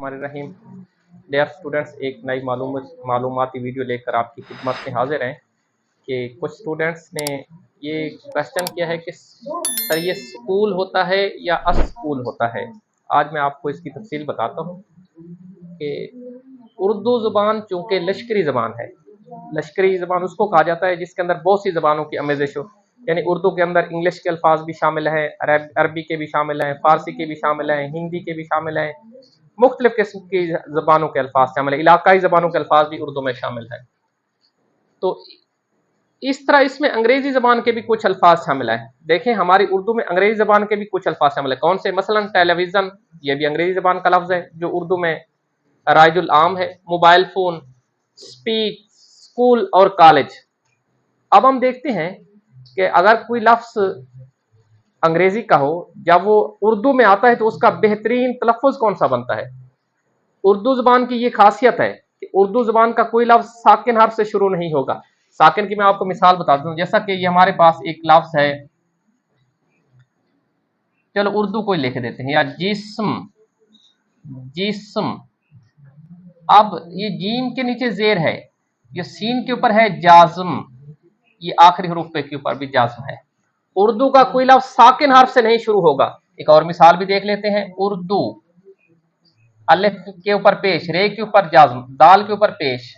रहीम। Dear students, एक नई मालूमाती video लेकर आपकी खिदमत में हाजिर हैं कि कुछ स्टूडेंट्स ने ये क्वेश्चन किया है कि सर ये स्कूल होता है या अस्कूल होता है। आज मैं आपको इसकी तफसील बताता हूँ कि उर्दू ज़ुबान चूँकि लश्करी ज़बान है, लश्करी ज़बान उसको कहा जाता है जिसके अंदर बहुत सी ज़बानों की आमेज़श हो, यानी उर्दू के अंदर इंग्लिश के अल्फाज भी शामिल हैं, अरबी के भी शामिल हैं, फ़ारसी के भी शामिल हैं, हिंदी के भी शामिल हैं, मुख्तलिफ़ किस्म की ज़बानों के अल्फाज शामिल हैं, इलाकाई ज़बानों के अल्फाज भी उर्दू में शामिल हैं। तो इस तरह इसमें अंग्रेज़ी ज़बान के भी कुछ अल्फाज शामिल हैं। देखें, हमारी उर्दू में अंग्रेज़ी ज़बान के भी कुछ अल्फाज शामिल हैं। कौन से? मसलन टेलीविज़न, ये भी अंग्रेज़ी ज़बान का लफ्ज़ है जो उर्दू में राइजुल आम है। मोबाइल फ़ोन, स्पीच, स्कूल और कॉलेज। अब हम देखते हैं कि अगर कोई लफ्ज़ अंग्रेज़ी का हो, जब वो उर्दू में आता है तो उसका बेहतरीन तलफ़्फ़ुज़ कौन सा बनता है। उर्दू ज़बान की ये खासियत है कि उर्दू ज़बान का कोई लफ्ज़ साकिन हर्फ से शुरू नहीं होगा। साकिन की मैं आपको मिसाल बताता हूँ, जैसा कि ये हमारे पास एक लफ्ज़ है, चलो उर्दू को लिख देते हैं, या जिस्म, जिस्म। अब ये जीम के नीचे ज़ेर है, ये सीन के ऊपर है जाज़म, ये आखिरी हरूफ पे के ऊपर भी जाज़म है। उर्दू का कोई लफ्ज़ साकिन हर्फ से नहीं शुरू होगा। एक और मिसाल भी देख लेते हैं। उर्दू, अलिफ के ऊपर पेश, रे के ऊपर जाज़म, दाल के ऊपर पेश,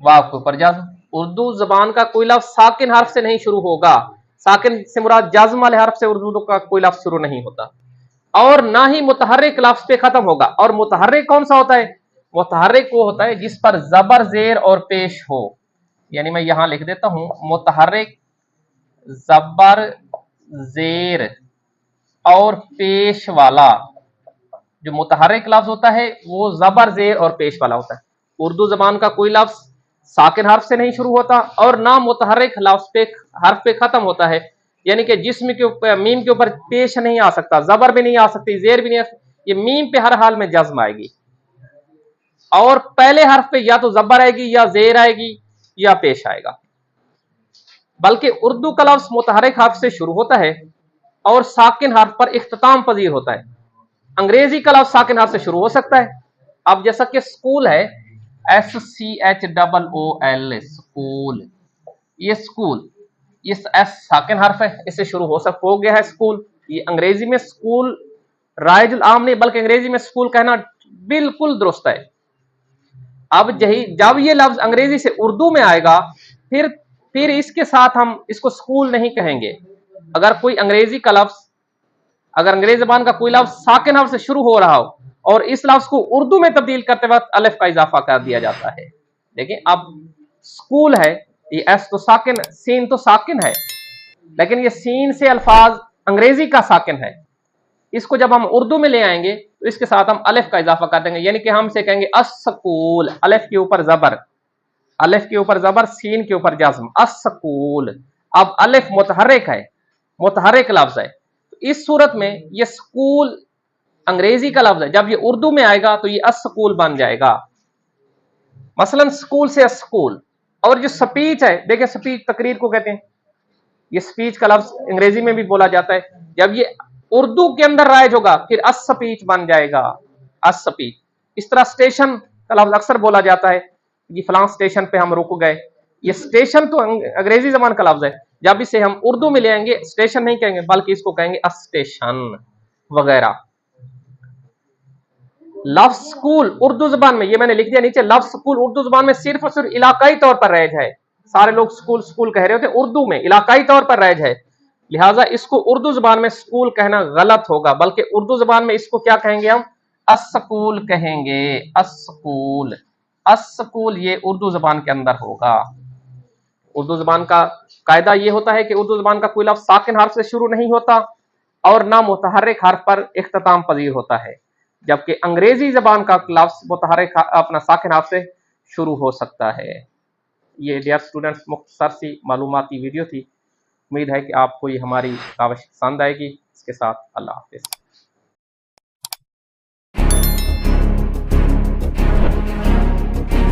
वाव के ऊपर जाज़म। उर्दू ज़बान का कोई लफ्ज़ साकिन हर्फ से नहीं शुरू होगा। साकिन से मुराद जाज़म वाले हर्फ से उर्दू का कोई लफ्ज़ शुरू नहीं होता, और ना ही मुतहर्रिक लफ्ज़ पे खत्म होगा। और मुतहर्रिक कौन सा होता है? मुतहर्रिक वो होता है जिस पर ज़बर, ज़ेर और पेश हो। यानी मैं यहां लिख देता हूं, मुतहर्रिक, ज़बर, ज़ेर और पेश वाला। जो मुतहर्रिक लफ्ज़ होता है वो ज़बर, ज़ेर और पेश वाला होता है। उर्दू ज़बान का कोई लफ्ज़ साकिन हर्फ से नहीं शुरू होता और ना मुतहर्रिक लफ्ज़ पे हर्फ पे खत्म होता है। यानी कि जिस्म के ऊपर, मीम के ऊपर पेश नहीं आ सकता, ज़बर भी नहीं आ सकती, ज़ेर भी नहीं आ सकती। ये मीम पे हर हाल में जज़्म आएगी, और पहले हर्फ पे या तो ज़बर आएगी, या ज़ेर आएगी, या पेश आएगा। बल्कि उर्दू का लफ्ज़ मुतहर्रिक हर्फ से शुरू होता है और साकिन हर्फ पर इख्तिताम पजीर होता है। अंग्रेजी का लफ्ज़ साकिन हर्फ से शुरू हो सकता है। अब जैसा कि स्कूल है, SCHOOL, स्कूल, ये स्कूल, ये एस साकिन हर्फ है, इससे शुरू हो गया है स्कूल। ये अंग्रेजी में स्कूल राइजुल आम नहीं, बल्कि अंग्रेजी में स्कूल कहना बिल्कुल दुरुस्त है। अब जब ये लफ्ज़ अंग्रेजी से उर्दू में आएगा, फिर इसके साथ हम इसको स्कूल नहीं कहेंगे। अगर कोई अंग्रेजी का लफ्ज़, अगर अंग्रेजी ज़बान का कोई लफ्ज़ साकिन हर्फ से शुरू हो रहा हो और इस लफ्ज़ को उर्दू में तब्दील करते वक्त अलिफ का इजाफा कर दिया जाता है। देखिए, अब स्कूल है, ये एस तो साकिन, सीन तो साकिन है, लेकिन ये सीन से अल्फाज अंग्रेजी का साकिन है। इसको जब हम उर्दू में ले आएंगे तो इसके साथ हम अलिफ का इजाफा कर देंगे, यानी कि हम से कहेंगे अस्कूल, अलिफ के ऊपर ज़बर, अलिफ के ऊपर ज़बर, सीन के ऊपर जाज़म, अस्कूल। अब अलिफ मुतहर्रिक है, मुतहर्रिक लफ्ज़ है, तो इस सूरत में ये स्कूल अंग्रेजी का लफ्ज़ है, जब ये उर्दू में आएगा तो ये अस्कूल बन जाएगा। मसलन स्कूल से स्कूल। और जो स्पीच है, देखिए स्पीच तकरीर को कहते हैं, ये स्पीच का लफ्ज़ अंग्रेजी में भी बोला जाता है। जब ये उर्दू के अंदर राइज होगा फिर स्पीच बन जाएगा, स्पीच। इस तरह स्टेशन का लफ्ज़ अक्सर बोला जाता है कि फलां स्टेशन पे हम रुक गए। ये स्टेशन तो अंग्रेजी ज़बान का लफ्ज़ है, जब इसे हम उर्दू में ले आएंगे स्टेशन नहीं कहेंगे, बल्कि इसको कहेंगे स्टेशन वगैरह। लफ्ज़ स्कूल उर्दू ज़बान में, ये मैंने लिख दिया नीचे, लफ्ज़ स्कूल उर्दू ज़बान में सिर्फ और सिर्फ इलाकाई तौर पर राइज है। सारे लोग स्कूल स्कूल कह रहे होते, उर्दू में इलाकाई तौर पर राइज है, लिहाजा इसको उर्दू ज़बान में स्कूल कहना गलत होगा, बल्कि उर्दू ज़बान में इसको क्या कहेंगे हम? अस्कूल कहेंगे, अस्कूल। अस्कूल ये उर्दू ज़बान के अंदर होगा। उर्दू ज़बान का कायदा ये होता है कि उर्दू ज़बान का कोई लफ्ज़ साकिन हर्फ से शुरू नहीं होता और ना मुतहर्रिक हर्फ पर इख्तिताम पजीर होता है, जबकि अंग्रेजी ज़बान का लफ्ज़ मुतहर्रिक अपना साकिन हर्फ से शुरू हो सकता है। ये डियर स्टूडेंट्स मुख्तसर सी मालूमाती वीडियो थी। उम्मीद है कि आपको ये हमारी काविश पसंद आएगी। इसके साथ अल्लाह हाफ़िज़।